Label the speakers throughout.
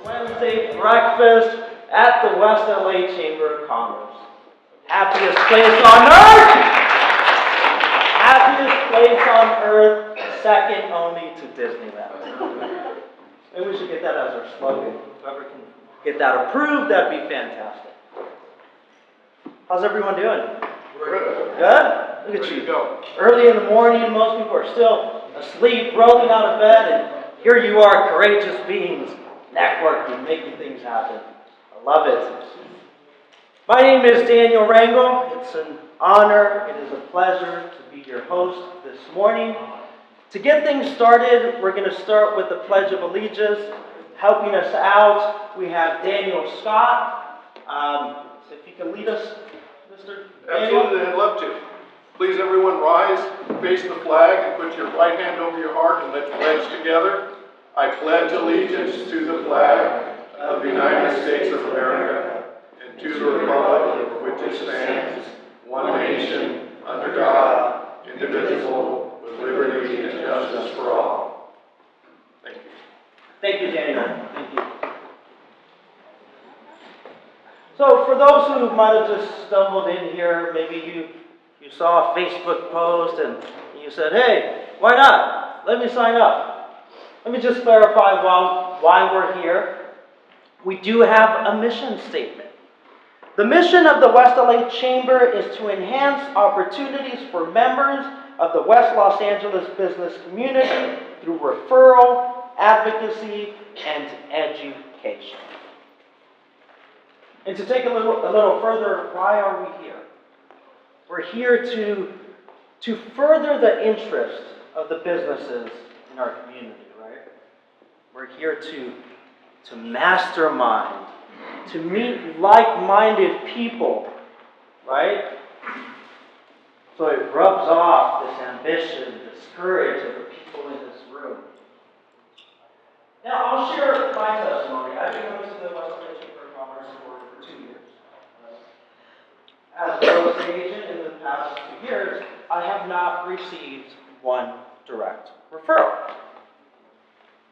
Speaker 1: Wednesday breakfast at the West LA Chamber of Commerce. Happiest place on earth! Happiest place on earth, second only to Disneyland. Maybe we should get that as our slogan. Whoever can get that approved, that'd be fantastic. How's everyone doing?
Speaker 2: Good.
Speaker 1: Good? Look at you.
Speaker 2: Go.
Speaker 1: Early in the morning, most people are still asleep, rolling out of bed, and here you are, courageous beings, networking, making things happen. I love it. My name is Daniel Rangel. It's an honor, it is a pleasure to be your host this morning. To get things started, we're going to start with the Pledge of Allegiance. Helping us out, we have Daniel Scott. If you can lead us, Mr. Daniel.
Speaker 2: Absolutely, I'd love to. Please, everyone, rise, face the flag, and put your right hand over your heart, and let's pledge together. I pledge allegiance to the flag of the United States of America and to the republic for which it stands, one nation, under God, indivisible, with liberty and justice for all. Thank you.
Speaker 1: Thank you, Daniel. Thank you. So for those who might have just stumbled in here, maybe you saw a Facebook post and you said, hey, why not? Let me sign up. Let me just clarify why we're here. We do have a mission statement. The mission of the West LA Chamber is to enhance opportunities for members of the West Los Angeles business community through referral, advocacy, and education. And to take a little further, why are we here? We're here to further the interest of the businesses in our community, right? We're here to mastermind, to meet like-minded people, right? So it rubs off this ambition, this courage of the people in this room. Now, I'll share my testimony. I've been going to the West LA Chamber of Commerce for 2 years. As a real estate agent in the past 2 years, I have not received one direct referral.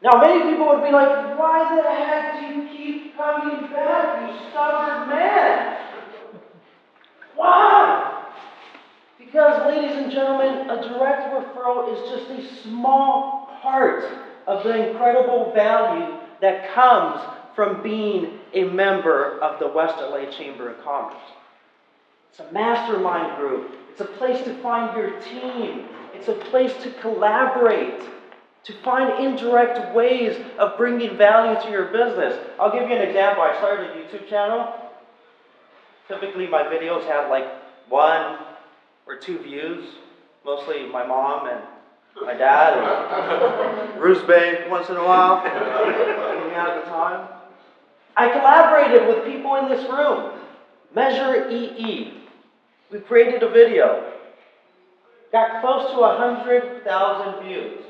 Speaker 1: Now, many people would be like, why the heck do you keep coming back, you stubborn man? Why? Because, ladies and gentlemen, a direct referral is just a small part of the incredible value that comes from being a member of the West LA Chamber of Commerce. It's a mastermind group. It's a place to find your team. It's a place to collaborate, to find indirect ways of bringing value to your business. I'll give you an example. I started a YouTube channel. Typically, my videos had like 1 or 2 views. Mostly my mom and my dad and Bruce Bay once in a while, when we had the time. I collaborated with people in this room. Measure EE. We created a video. Got close to 100,000 views.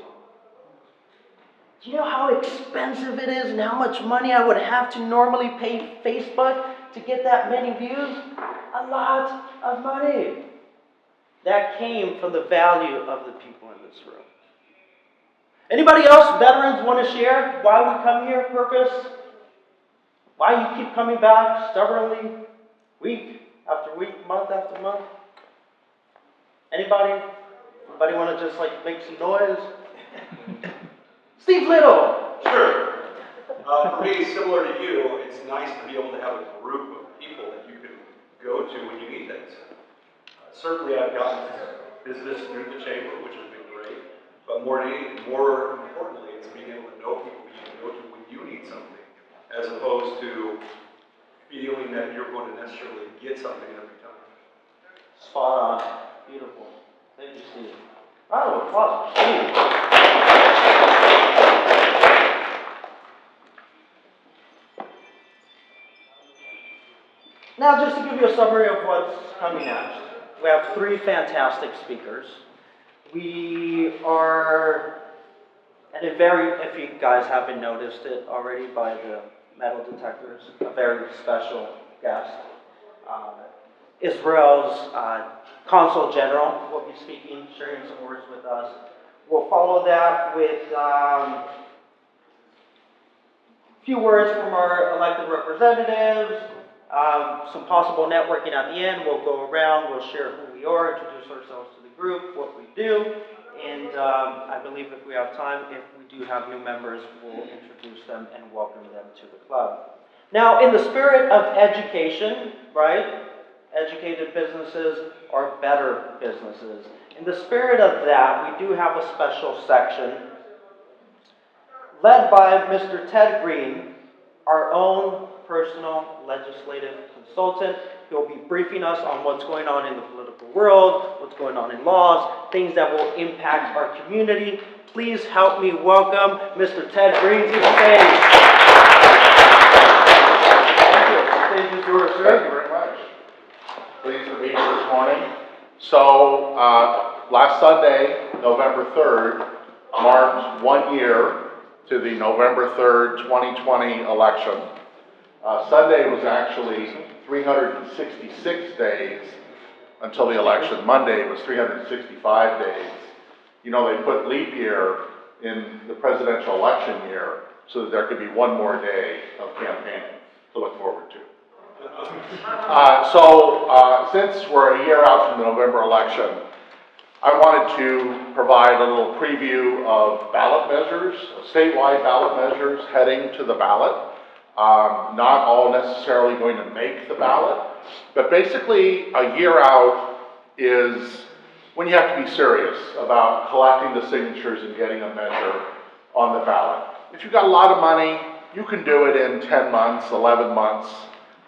Speaker 1: Do you know how expensive it is and how much money I would have to normally pay Facebook to get that many views? A lot of money. That came from the value of the people in this room. Anybody else, veterans, want to share why we come here, purpose? Why you keep coming back stubbornly, week after week, month after month? Anybody? Anybody want to just like make some noise? Steve Little!
Speaker 3: Sure. For me, similar to you, it's nice to be able to have a group of people that you can go to when you need things. Certainly I've gotten business through the chamber, which has been great, but more importantly, it's being able to know people you can go to when you need something, as opposed to feeling that you're going to necessarily get something every time.
Speaker 1: Spot on. Beautiful. Thank you, Steve. Round of applause for Steve. Now, just to give you a summary of what's coming next, we have 3 fantastic speakers. We are, and if you guys haven't noticed it already by the metal detectors, a very special guest. Israel's Consul General will be speaking, sharing some words with us. We'll follow that with a few words from our elected representatives, some possible networking at the end. We'll go around, we'll share who we are, introduce ourselves to the group, what we do, and I believe if we have time, if we do have new members, we'll introduce them and welcome them to the club. Now, in the spirit of education, right? Educated businesses are better businesses. In the spirit of that, we do have a special section led by Mr. Ted Green, our own personal legislative consultant. He'll be briefing us on what's going on in the political world, what's going on in laws, things that will impact our community. Please help me welcome Mr. Ted Green to the stage. Thank you. The stage is yours, sir.
Speaker 4: Thank you very much. Pleased to be here this morning. So, last Sunday, November 3rd, marked 1 year to the November 3rd, 2020 election. Sunday was actually 366 days until the election. Monday was 365 days. You know, they put leap year in the presidential election year so that there could be one more day of campaigning to look forward to. Since we're a year out from the November election, I wanted to provide a little preview of ballot measures, statewide ballot measures heading to the ballot. Not all necessarily going to make the ballot, but basically a year out is when you have to be serious about collecting the signatures and getting a measure on the ballot. If you've got a lot of money, you can do it in 10 months, 11 months,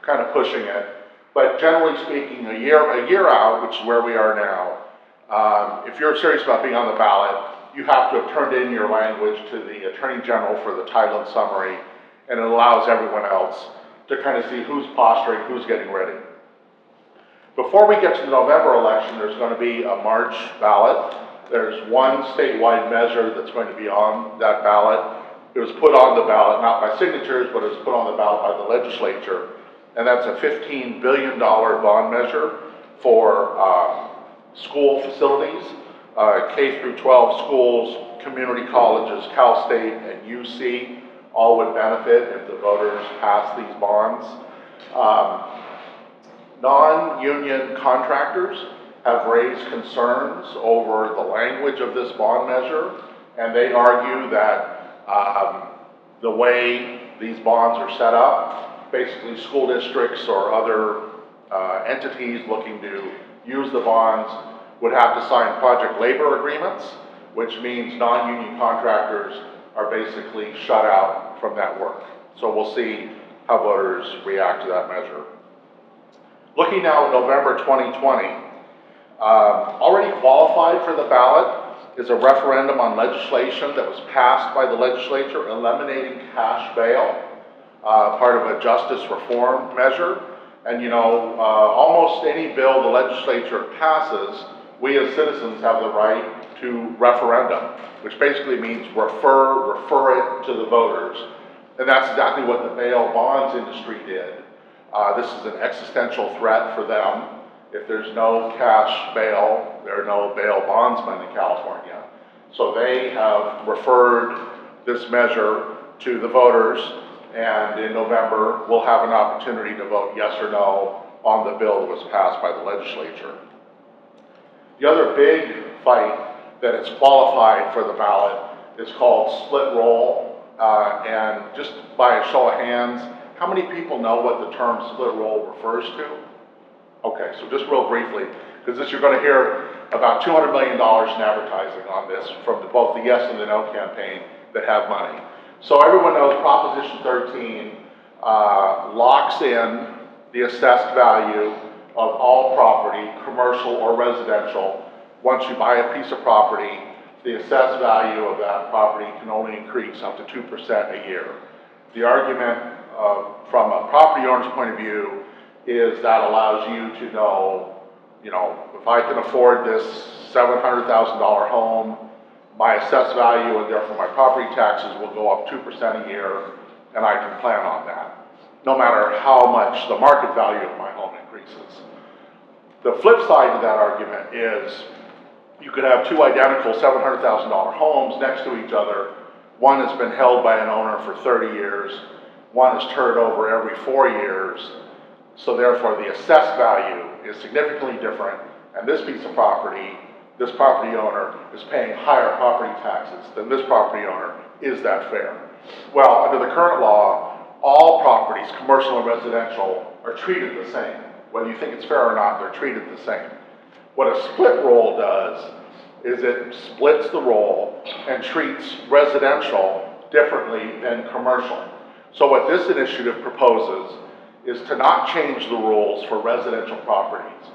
Speaker 4: kind of pushing it. But generally speaking, a year out, which is where we are now, if you're serious about being on the ballot, you have to have turned in your language to the Attorney General for the title and summary, and it allows everyone else to kind of see who's posturing, who's getting ready. Before we get to the November election, there's going to be a March ballot. There's one statewide measure that's going to be on that ballot. It was put on the ballot, not by signatures, but it was put on the ballot by the legislature, and that's a $15 billion bond measure for school facilities, K through 12 schools, community colleges, Cal State and UC, all would benefit if the voters pass these bonds. Non-union contractors have raised concerns over the language of this bond measure, and they argue that the way these bonds are set up, basically school districts or other entities looking to use the bonds would have to sign project labor agreements, which means non-union contractors are basically shut out from that work. So we'll see how voters react to that measure. Looking now at November 2020, already qualified for the ballot is a referendum on legislation that was passed by the legislature eliminating cash bail, part of a justice reform measure. And you know, almost any bill the legislature passes, we as citizens have the right to referendum, which basically means refer it to the voters. And that's exactly what the bail bonds industry did. This is an existential threat for them. If there's no cash bail, there are no bail bondsmen in California. So they have referred this measure to the voters, and in November, we'll have an opportunity to vote yes or no on the bill that was passed by the legislature. The other big fight that is qualified for the ballot is called split roll. And just by a show of hands, how many people know what the term split roll refers to? Okay, so just real briefly, because you're going to hear about $200 million in advertising on this from both the yes and the no campaign that have money. So everyone knows Proposition 13 locks in the assessed value of all property, commercial or residential. Once you buy a piece of property, the assessed value of that property can only increase up to 2% a year. The argument from a property owner's point of view is that allows you to know, if I can afford this $700,000 home, my assessed value and therefore my property taxes will go up 2% a year, and I can plan on that, no matter how much the market value of my home increases. The flip side to that argument is you could have two identical $700,000 homes next to each other. One has been held by an owner for 30 years. One is turned over every 4 years. So therefore the assessed value is significantly different. And this piece of property, this property owner is paying higher property taxes than this property owner. Is that fair? Well, under the current law, all properties, commercial and residential, are treated the same. Whether you think it's fair or not, they're treated the same. What a split roll does is it splits the roll and treats residential differently than commercial. So what this initiative proposes is to not change the rules for residential properties,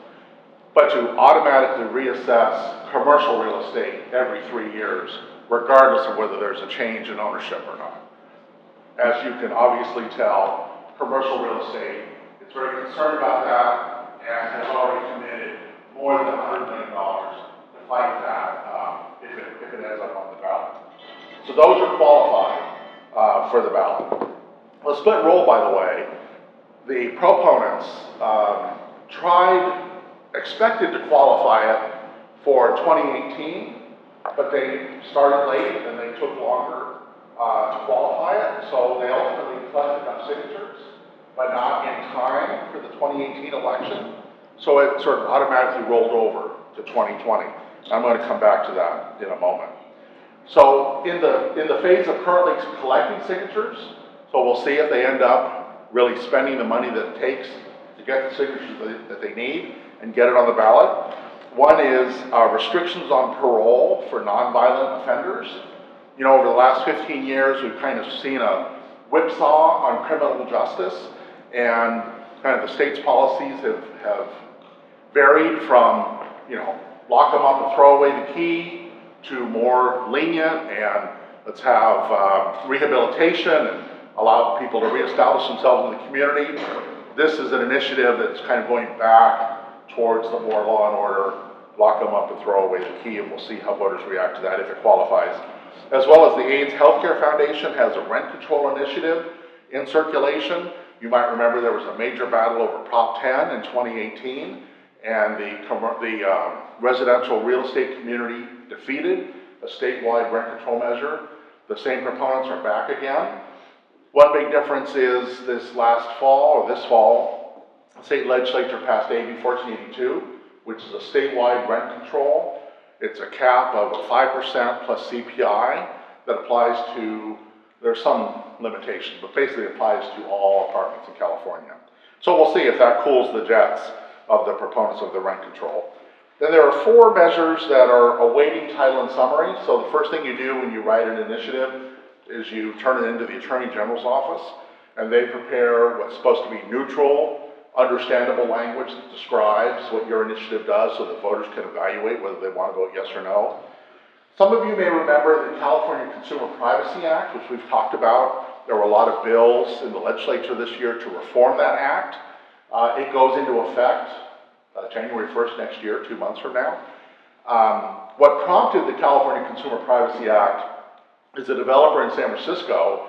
Speaker 4: but to automatically reassess commercial real estate every 3 years, regardless of whether there's a change in ownership or not. As you can obviously tell, commercial real estate is very concerned about that and has already committed more than $100 million to fight that if it ends up on the ballot. So those are qualified for the ballot. The split roll, by the way, the proponents expected to qualify it for 2018, but they started late and they took longer to qualify it, so they ultimately collected enough signatures, but not in time for the 2018 election, so it sort of automatically rolled over to 2020. I'm going to come back to that in a moment. So in the phase of currently collecting signatures, so we'll see if they end up really spending the money that it takes to get the signatures that they need and get it on the ballot. One is restrictions on parole for nonviolent offenders. You know, over the last 15 years, we've kind of seen a whipsaw on criminal justice, and kind of the state's policies have varied from, you know, lock them up and throw away the key, to more lenient and let's have rehabilitation and allow people to reestablish themselves in the community. This is an initiative that's kind of going back towards the more law and order, lock them up and throw away the key, and we'll see how voters react to that if it qualifies. As well as the AIDS Healthcare Foundation has a rent control initiative in circulation. You might remember there was a major battle over Prop 10 in 2018, and the residential real estate community defeated a statewide rent control measure. The same proponents are back again. One big difference is this last fall, or this fall, the state legislature passed AB 1482, which is a statewide rent control. It's a cap of 5% plus CPI that applies to, there's some limitations, but basically applies to all apartments in California. So we'll see if that cools the jets of the proponents of the rent control. Then there are 4 measures that are awaiting title and summary. So the first thing you do when you write an initiative is you turn it into the Attorney General's office, and they prepare what's supposed to be neutral, understandable language that describes what your initiative does so that voters can evaluate whether they want to vote yes or no. Some of you may remember the California Consumer Privacy Act, which we've talked about. There were a lot of bills in the legislature this year to reform that act. It goes into effect January 1st next year, 2 months from now. What prompted the California Consumer Privacy Act is a developer in San Francisco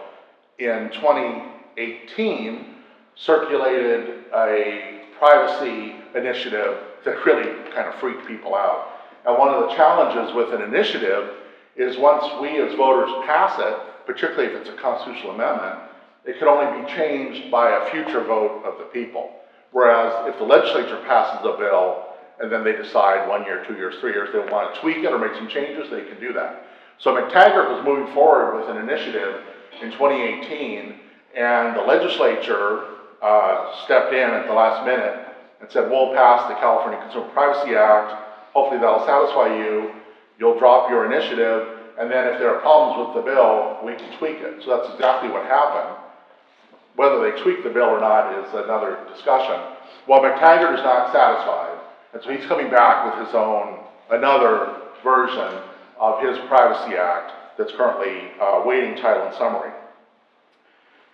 Speaker 4: in 2018 circulated a privacy initiative that really kind of freaked people out. And one of the challenges with an initiative is once we as voters pass it, particularly if it's a constitutional amendment, it can only be changed by a future vote of the people. Whereas if the legislature passes a bill and then they decide 1 year, 2 years, 3 years, they want to tweak it or make some changes, they can do that. So McTaggart was moving forward with an initiative in 2018, and the legislature stepped in at the last minute and said, we'll pass the California Consumer Privacy Act, hopefully that'll satisfy you, you'll drop your initiative, and then if there are problems with the bill, we can tweak it. So that's exactly what happened. Whether they tweak the bill or not is another discussion. Well, McTaggart is not satisfied, and so he's coming back with his own, another version of his Privacy Act that's currently waiting title and summary.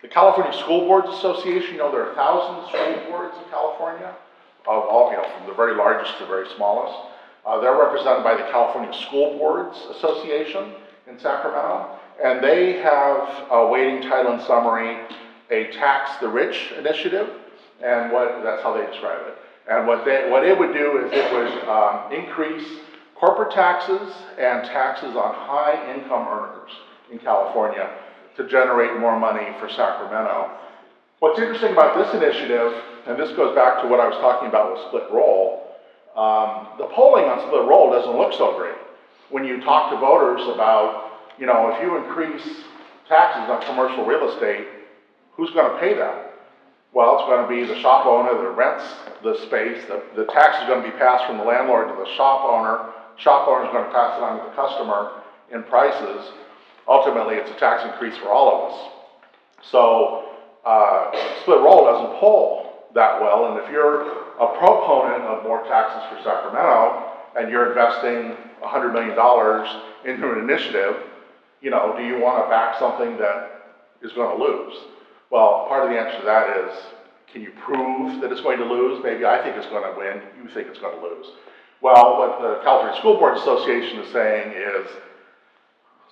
Speaker 4: The California School Boards Association, you know, there are 1,000 school boards in California, of all, you know, from the very largest to the very smallest. They're represented by the California School Boards Association in Sacramento, and they have waiting title and summary a tax the rich initiative, and that's how they describe it. And what it would do is it would increase corporate taxes and taxes on high income earners in California to generate more money for Sacramento. What's interesting about this initiative, and this goes back to what I was talking about with split roll, the polling on split roll doesn't look so great. When you talk to voters about, you know, if you increase taxes on commercial real estate, who's going to pay that? Well, it's going to be the shop owner that rents the space. The tax is going to be passed from the landlord to the shop owner. Shop owner is going to pass it on to the customer in prices. Ultimately, it's a tax increase for all of us. So, split roll doesn't poll that well, and if you're a proponent of more taxes for Sacramento, and you're investing $100 million into an initiative, you know, do you want to back something that is going to lose? Well, part of the answer to that is, can you prove that it's going to lose? Maybe I think it's going to win, you think it's going to lose. Well, what the California School Board Association is saying is,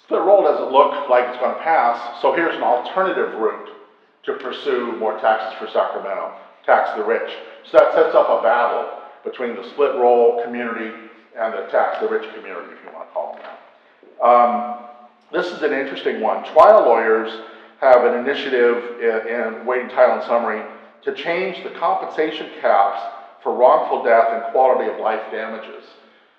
Speaker 4: split roll doesn't look like it's going to pass, so here's an alternative route to pursue more taxes for Sacramento, tax the rich. So that sets up a battle between the split roll community and the tax the rich community, if you want to call them that. This is an interesting one. Trial lawyers have an initiative in waiting title and summary to change the compensation caps for wrongful death and quality of life damages.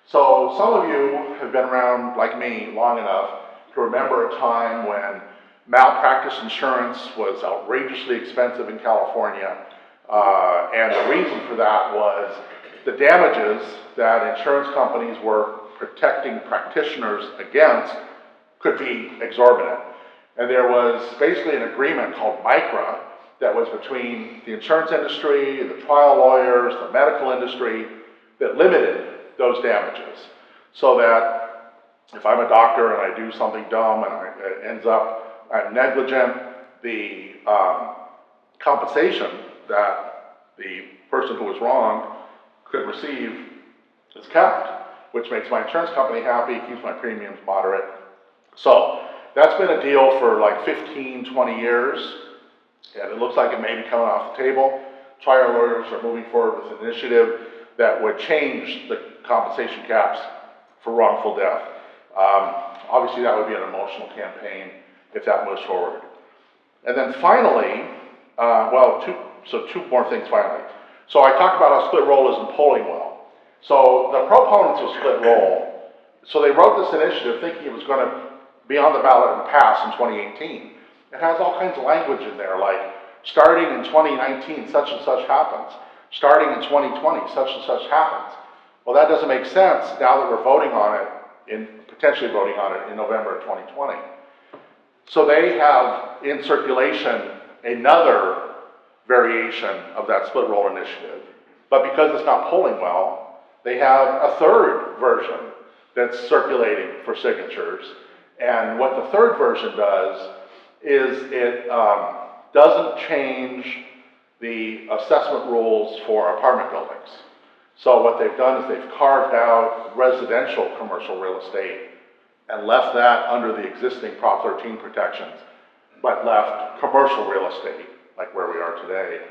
Speaker 4: So some of you have been around, like me, long enough to remember a time when malpractice insurance was outrageously expensive in California, and the reason for that was the damages that insurance companies were protecting practitioners against could be exorbitant. And there was basically an agreement called MICRA that was between the insurance industry, the trial lawyers, the medical industry, that limited those damages. So that if I'm a doctor and I do something dumb and it ends up I'm negligent, the compensation that the person who was wrong could receive is capped, which makes my insurance company happy, keeps my premiums moderate. So that's been a deal for like 15, 20 years, and it looks like it may be coming off the table. Trial lawyers are moving forward with an initiative that would change the compensation caps for wrongful death. Obviously, that would be an emotional campaign if that moves forward. And then finally, two more things finally. So I talked about how split roll isn't polling well. So the proponents of split roll, so they wrote this initiative thinking it was going to be on the ballot and pass in 2018. It has all kinds of language in there, like starting in 2019, such and such happens. Starting in 2020, such and such happens. Well, that doesn't make sense now that we're voting on it, potentially voting on it in November of 2020. So they have in circulation another variation of that split roll initiative. But because it's not polling well, they have a third version that's circulating for signatures. And what the third version does is it doesn't change the assessment rules for apartment buildings. So what they've done is they've carved out residential commercial real estate and left that under the existing Prop 13 protections, but left commercial real estate, like where we are today,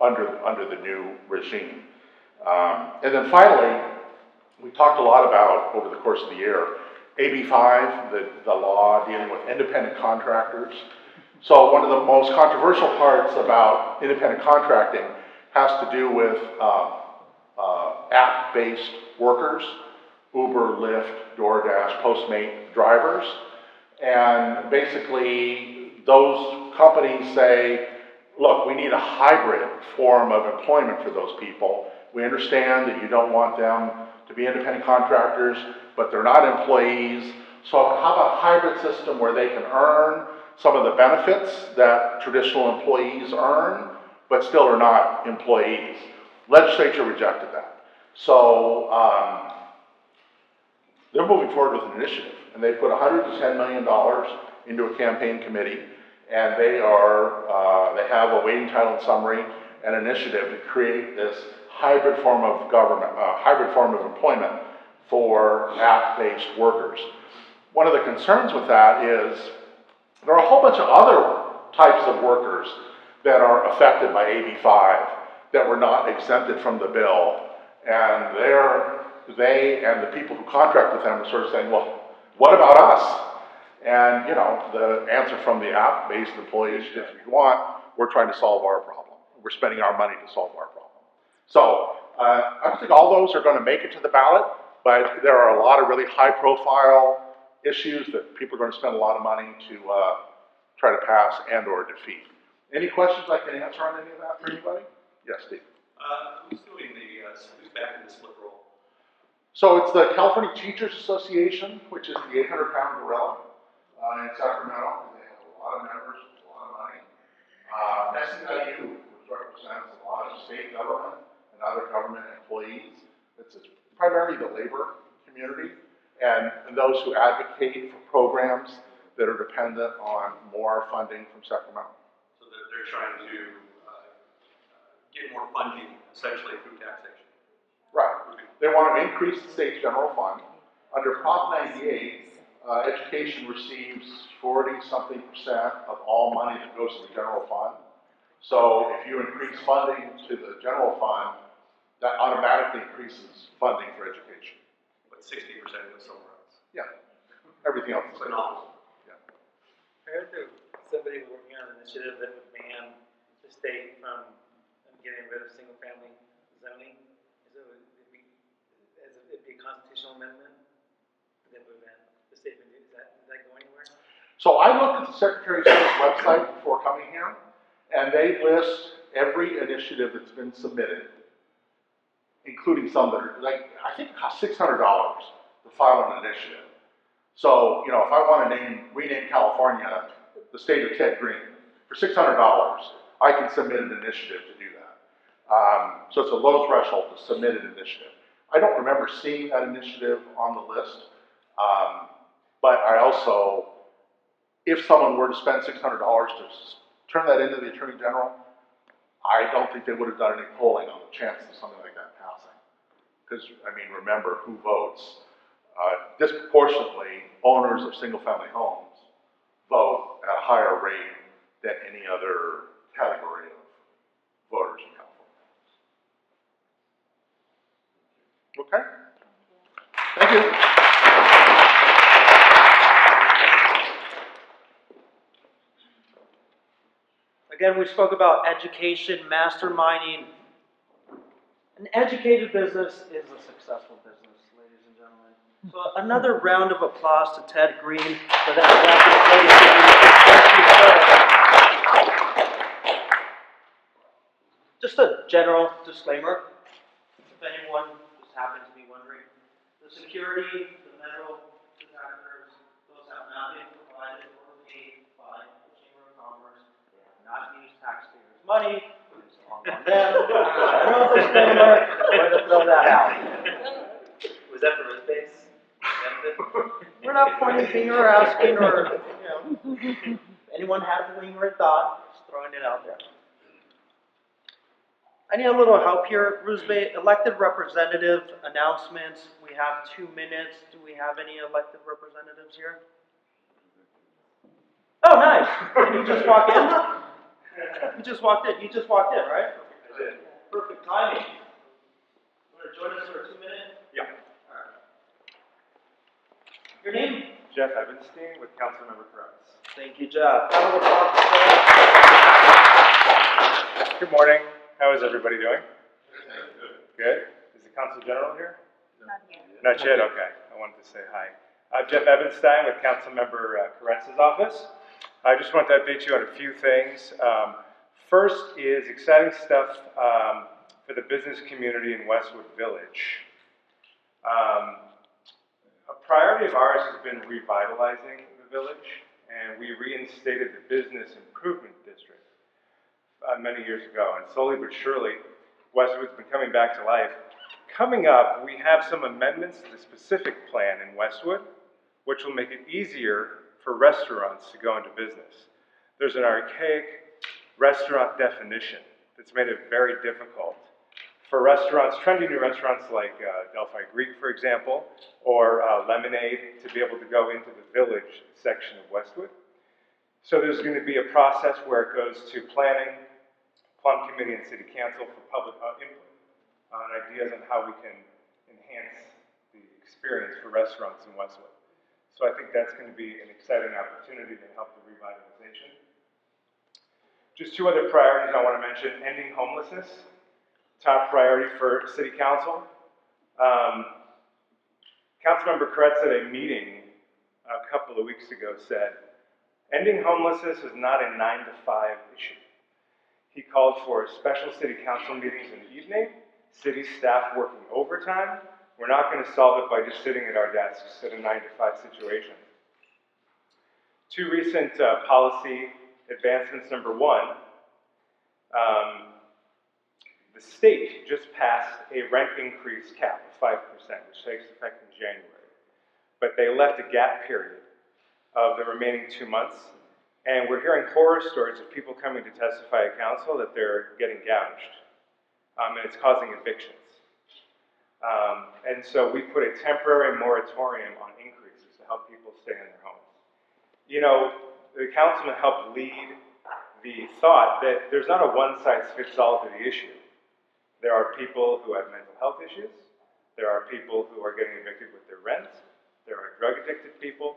Speaker 4: under the new regime. And then finally, we talked a lot about, over the course of the year, AB 5, the law dealing with independent contractors. So one of the most controversial parts about independent contracting has to do with app-based workers, Uber, Lyft, DoorDash, Postmate drivers. And basically, those companies say, look, we need a hybrid form of employment for those people. We understand that you don't want them to be independent contractors, but they're not employees. So how about a hybrid system where they can earn some of the benefits that traditional employees earn, but still are not employees? Legislature rejected that. So they're moving forward with an initiative, and they put $110 million into a campaign committee, and they have a waiting title and summary, an initiative to create this hybrid form of government, hybrid form of employment for app-based workers. One of the concerns with that is there are a whole bunch of other types of workers that are affected by AB 5 that were not exempted from the bill. And they and the people who contract with them are sort of saying, well, what about us? And, you know, the answer from the app-based employees, if you want, we're trying to solve our problem. We're spending our money to solve our problem. So, I don't think all those are going to make it to the ballot, but there are a lot of really high-profile issues that people are going to spend a lot of money to try to pass and or defeat. Any questions I can answer on any of that for anybody? Yes, Steve.
Speaker 3: Who's doing who's backing the split roll?
Speaker 4: So it's the California Teachers Association, which is the 800-pound gorilla in Sacramento. They have a lot of members, a lot of money. SEIU, which represents a lot of state government and other government employees. It's primarily the labor community and those who advocate for programs that are dependent on more funding from Sacramento.
Speaker 3: So they're trying to get more funding, essentially through taxation.
Speaker 4: Right. They want to increase the state's general fund. Under Prop 98, education receives 40-something% of all money that goes to the general fund. So if you increase funding to the general fund, that automatically increases funding for education.
Speaker 3: But 60% goes somewhere else.
Speaker 4: Yeah. Everything else is
Speaker 3: Phenomenal.
Speaker 4: Yeah.
Speaker 5: I heard that somebody was working on an initiative that would ban the state from getting rid of single-family zoning. It'd be a constitutional amendment that would ban the state from doing. Does that go anywhere?
Speaker 4: So I looked at the Secretary of State's website before coming here, and they list every initiative that's been submitted, including some that are, like, I think it costs $600 to file an initiative. So, you know, if I want to rename California the state of Ted Green, for $600, I can submit an initiative to do that. So it's a low threshold to submit an initiative. I don't remember seeing that initiative on the list, but I also, if someone were to spend $600 to turn that into the Attorney General, I don't think they would have done any polling on the chances of something like that passing. Because, I mean, remember who votes. Disproportionately, owners of single-family homes vote at a higher rate than any other category of voters in California. Okay? Thank you.
Speaker 1: Again, we spoke about education, masterminding. An educated business is a successful business, ladies and gentlemen. So another round of applause to Ted Green for that rapid. Just a general disclaimer, if anyone just happens to be wondering. The security, the metal detectors, those have not been provided or paid by the Chamber of Commerce. They have not used taxpayers' money. It's all on them. General disclaimer, I'm going to throw that out.
Speaker 5: Was that for his base?
Speaker 1: We're not pointing finger or asking or, you know, if anyone had a lingering thought, just throwing it out there. I need a little help here, Roosevelt. Elected representative announcements. We have 2 minutes. Do we have any elected representatives here? Oh, nice. Did you just walk in? You just walked in. You just walked in, right?
Speaker 3: I did.
Speaker 1: Perfect timing. Want to join us for a 2 minute?
Speaker 3: Yeah.
Speaker 1: All right. Your name?
Speaker 6: Jeff Evanstein with Councilmember Krebs.
Speaker 1: Thank you, Jeff. Round of applause for Jeff.
Speaker 6: Good morning. How is everybody doing? Good. Is the Council General here?
Speaker 7: Not yet.
Speaker 6: Not yet? Okay. I wanted to say hi. I'm Jeff Evanstein with Councilmember Koretz's office. I just want to update you on a few things. First is exciting stuff for the business community in Westwood Village. A priority of ours has been revitalizing the village, and we reinstated the Business Improvement District many years ago, and slowly but surely, Westwood's been coming back to life. Coming up, we have some amendments to the specific plan in Westwood, which will make it easier for restaurants to go into business. There's an archaic restaurant definition that's made it very difficult for restaurants, trendy new restaurants like Delphi Greek, for example, or Lemonade, to be able to go into the village section of Westwood. So there's going to be a process where it goes to planning, Plum Committee and City Council for public input on ideas on how we can enhance the experience for restaurants in Westwood. So I think that's going to be an exciting opportunity to help the revitalization. Just two other priorities I want to mention. Ending homelessness, top priority for City Council. Councilmember Kretz at a meeting a couple of weeks ago said, ending homelessness is not a 9 to 5 issue. He called for special City Council meetings in the evening, city staff working overtime. We're not going to solve it by just sitting at our desks at a 9 to 5 situation. Two recent policy advancements. Number one, the state just passed a rent increase cap of 5%, which takes effect in January. But they left a gap period of the remaining 2 months. And we're hearing horror stories of people coming to testify at council that they're getting gouged. And it's causing evictions. And so we put a temporary moratorium on increases to help people stay in their homes. You know, the councilman helped lead the thought that there's not a one-size-fits-all to the issue. There are people who have mental health issues. There are people who are getting evicted with their rent. There are drug-addicted people,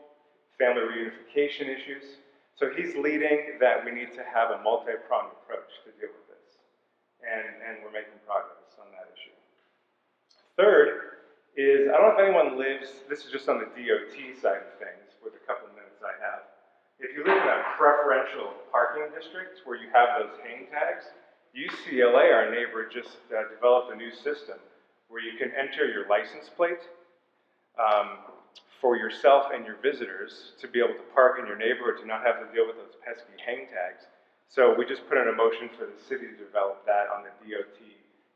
Speaker 6: family reunification issues. So he's leading that we need to have a multi-pronged approach to deal with this. And we're making progress on that issue. Third is, I don't know if anyone lives, this is just on the DOT side of things, with a couple of minutes I have. If you live in a preferential parking district where you have those hang tags, UCLA, our neighbor, just developed a new system where you can enter your license plate for yourself and your visitors to be able to park in your neighborhood, to not have to deal with those pesky hang tags. So we just put in a motion for the city to develop that on the DOT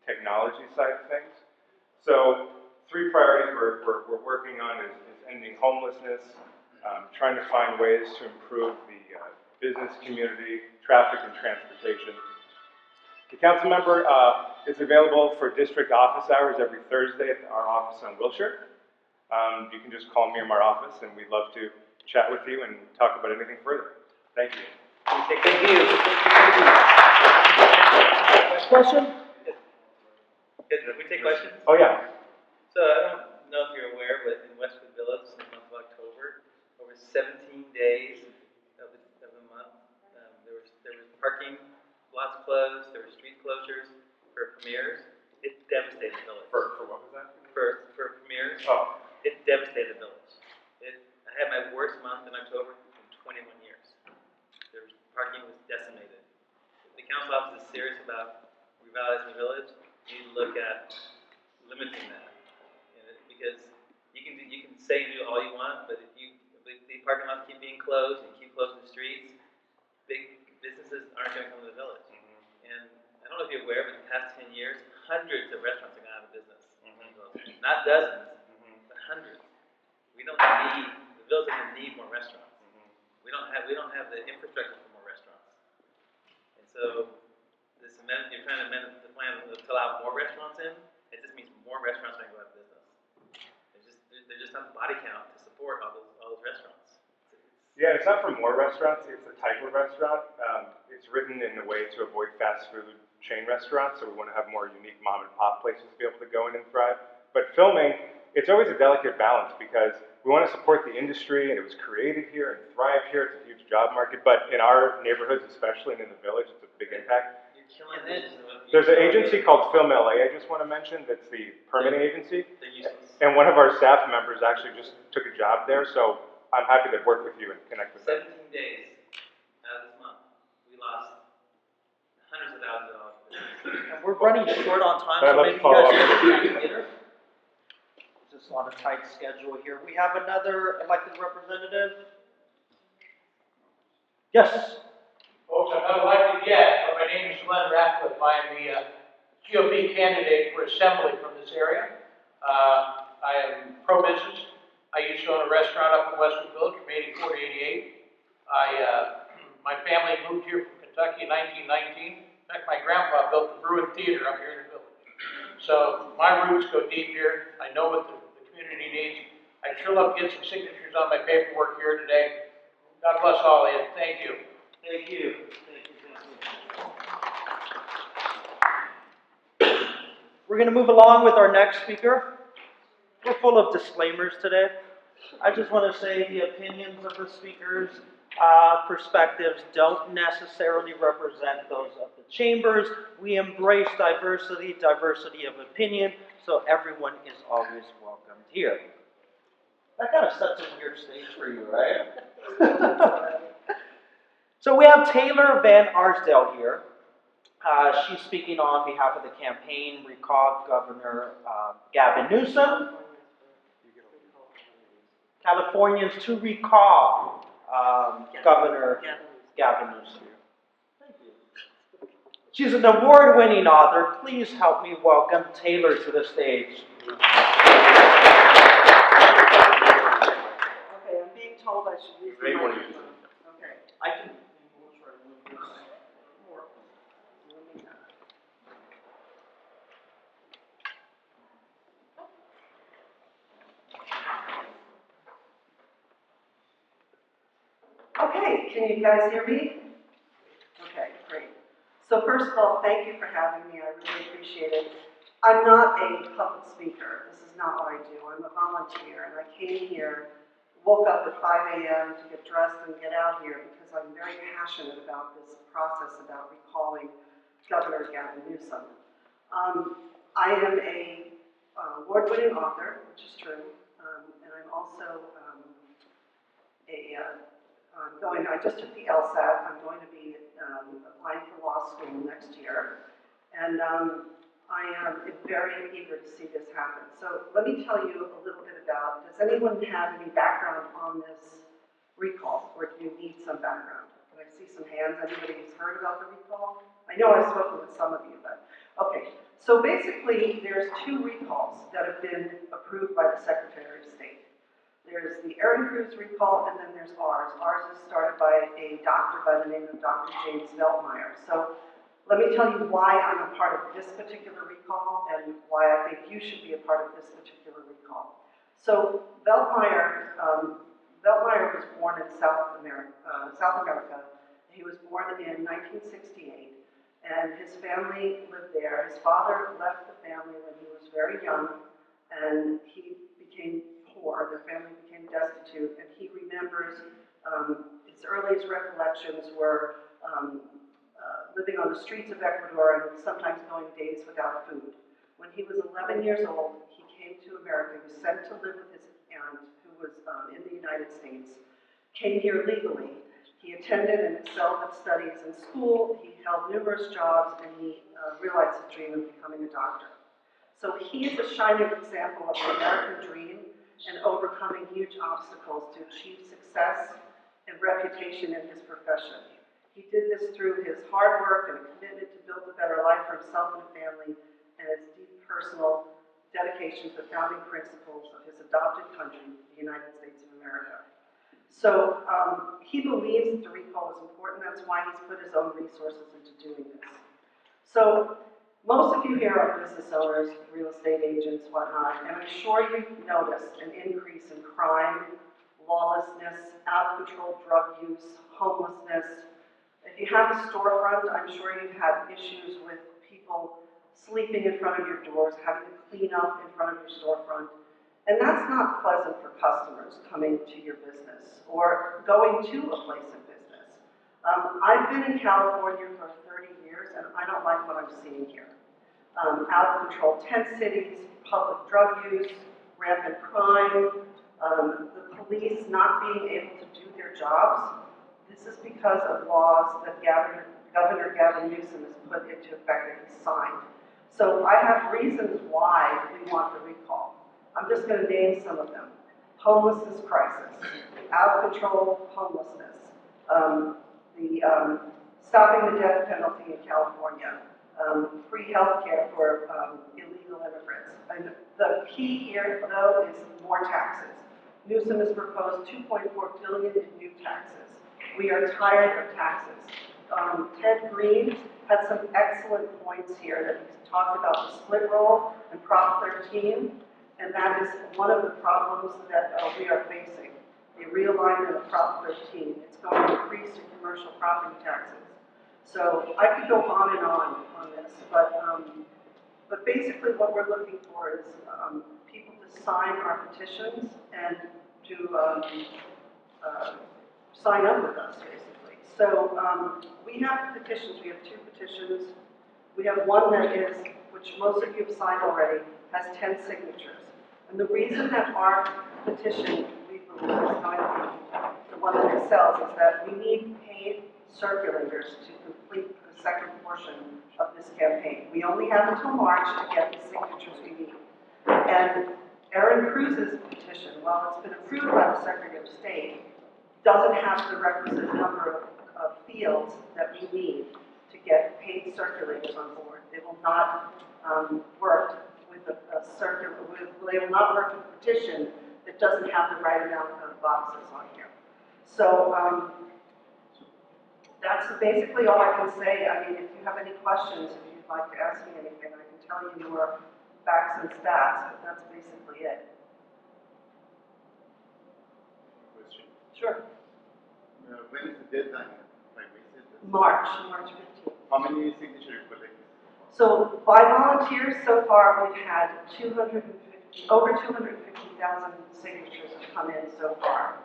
Speaker 6: technology side of things. So three priorities we're working on is ending homelessness, trying to find ways to improve the business community, traffic and transportation. The council member is available for district office hours every Thursday at our office on Wilshire. You can just call me or my office, and we'd love to chat with you and talk about anything further. Thank you.
Speaker 1: Thank you. Next question?
Speaker 5: Can we take questions?
Speaker 6: Oh, yeah.
Speaker 5: So I don't know if you're aware, but in Westwood Village, in the month of October, over 17 days of the month, there was parking lots closed, there were street closures for premieres. It devastated the village.
Speaker 6: For what was that?
Speaker 5: For premieres.
Speaker 6: Oh.
Speaker 5: It devastated the village. I had my worst month in October in 21 years. Parking was decimated. If the council office is serious about revitalizing the village, you need to look at limiting that. Because you can say and do all you want, but if the parking lots keep being closed and keep closing the streets, big businesses aren't going to come to the village. And I don't know if you're aware, but in the past 10 years, hundreds of restaurants have gone out of business. Not dozens, but hundreds. The village doesn't need more restaurants. We don't have the infrastructure for more restaurants. And so this amendment, you're trying to amend the plan to allow more restaurants in. It just means more restaurants are going to go out of business. There's just not the body count to support all those restaurants.
Speaker 6: Yeah, it's not for more restaurants, it's a type of restaurant. It's written in a way to avoid fast food chain restaurants, so we want to have more unique mom and pop places to be able to go in and thrive. But filming, it's always a delicate balance because we want to support the industry, and it was created here and thrive here. It's a huge job market, but in our neighborhoods, especially and in the village, it's a big impact.
Speaker 5: You're killing this.
Speaker 6: There's an agency called Film LA I just want to mention that's the permitting agency.
Speaker 5: They're useless.
Speaker 6: And one of our staff members actually just took a job there, so I'm happy to work with you and connect with them.
Speaker 5: 17 days out of this month, we lost hundreds of thousands of dollars.
Speaker 1: And we're running short on time,
Speaker 6: I'd
Speaker 1: so
Speaker 6: love to
Speaker 1: maybe you
Speaker 6: follow
Speaker 1: guys
Speaker 6: up.
Speaker 1: can do later. Just on a tight schedule here. We have another elected representative. Yes.
Speaker 7: Folks, I'm not elected yet, but my name is Glenn Ratcliffe. I am the GOP candidate for assembly from this area. I am pro-business. I used to own a restaurant up in Westwood Village from 84 to 88. My family moved here from Kentucky in 1919. In fact, my grandpa built the Bruin Theater up here in the village. So my roots go deep here. I know what the community needs. I'd sure love to get some signatures on my paperwork here today. God bless all of you. Thank you.
Speaker 1: Thank you. We're going to move along with our next speaker. We're full of disclaimers today. I just want to say the opinions of the speakers, perspectives don't necessarily represent those of the chambers. We embrace diversity of opinion, so everyone is always welcomed here. That kind of sets a weird stage for you, right? So we have Taylor Van Arsdale here. She's speaking on behalf of the campaign, Recall Governor Gavin Newsom. Californians to recall Governor Gavin Newsom. Thank you. She's an award-winning author. Please help me welcome Taylor to the stage.
Speaker 8: Okay, I'm being told I should use the microphone. Okay.
Speaker 1: I can.
Speaker 8: Okay, can you guys hear me? Okay, great. So first of all, thank you for having me. I really appreciate it. I'm not a public speaker. This is not what I do. I'm a volunteer, and I came here, woke up at 5 a.m. to get dressed and get out here because I'm very passionate about this process about recalling Governor Gavin Newsom. I am a award-winning author, which is true, and I'm also I just took the LSAT. I'm going to be applying for law school next year, and I am very eager to see this happen. So let me tell you a little bit about, does anyone have any background on this recall, or do you need some background? Can I see some hands? Anybody who's heard about the recall? I know I've spoken with some of you, but okay. So basically, there's 2 recalls that have been approved by the Secretary of State. There's the Aaron Cruz recall, and then there's ours. Ours is started by a doctor by the name of Dr. James Veltmeyer. So let me tell you why I'm a part of this particular recall and why I think you should be a part of this particular recall. So Veltmeyer was born in South America. He was born in 1968, and his family lived there. His father left the family when he was very young, and he became poor. Their family became destitute, and he remembers his earliest recollections were living on the streets of Ecuador and sometimes going days without food. When he was 11 years old, he came to America. He was sent to live with his aunt, who was in the United States, came here legally. He attended and excelled at studies in school. He held numerous jobs, and he realized his dream of becoming a doctor. So he is a shining example of the American dream and overcoming huge obstacles to achieve success and reputation in his profession. He did this through his hard work and a commitment to build a better life for himself and family, and his deep personal dedication to the founding principles of his adopted country, the United States of America. So he believes that the recall is important. That's why he's put his own resources into doing this. So most of you here are business owners, real estate agents, whatnot, and I'm sure you've noticed an increase in crime, lawlessness, out-of-control drug use, homelessness. If you have a storefront, I'm sure you've had issues with people sleeping in front of your doors, having to clean up in front of your storefront. And that's not pleasant for customers coming to your business or going to a place of business. I've been in California for 30 years, and I don't like what I'm seeing here. Out-of-control tent cities, public drug use, rampant crime, the police not being able to do their jobs. This is because of laws that Governor Gavin Newsom has put into effect that he signed. So I have reasons why we want the recall. I'm just going to name some of them. Homelessness crisis, out-of-control homelessness, stopping the death penalty in California, free health care for illegal immigrants. And the key here, though, is more taxes. Newsom has proposed $2.4 billion in new taxes. We are tired of taxes. Ted Green had some excellent points here that he talked about the split roll and Prop 13, and that is one of the problems that we are facing. The realignment of Prop 13. It's going to increase your commercial property taxes. So I could go on and on this, but But basically what we're looking for is people to sign our petitions and to sign up with us, basically. So we have petitions, we have 2 petitions. We have one that is, which most of you have signed already, has 10 signatures. And the reason that our petition, we believe, is going to be the one that excels is that we need paid circulators to complete the second portion of this campaign. We only have until March to get the signatures we need. And Erin Cruz's petition, while it's been approved by the Secretary of State, doesn't have the requisite number of fields that we need to get paid circulators on board. They will not work with they will not work with a petition that doesn't have the right amount of boxes on here. So that's basically all I can say. I mean, if you have any questions, if you'd like to ask me anything, I can tell you more facts and stats, but that's basically it.
Speaker 9: Question.
Speaker 8: Sure.
Speaker 9: When is the deadline? Like, is it?
Speaker 8: March 15th.
Speaker 9: How many signatures you collected?
Speaker 8: So by volunteers, so far, we've had over 250,000 signatures have come in so far.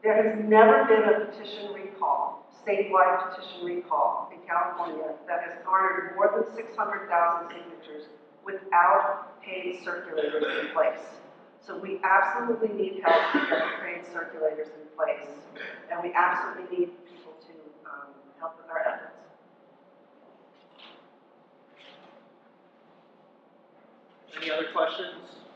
Speaker 8: There has never been a petition recall, statewide petition recall in California that has garnered more than 600,000 signatures without paid circulators in place. So we absolutely need help to get the paid circulators in place, and we absolutely need people to help with our efforts.
Speaker 1: Any other questions?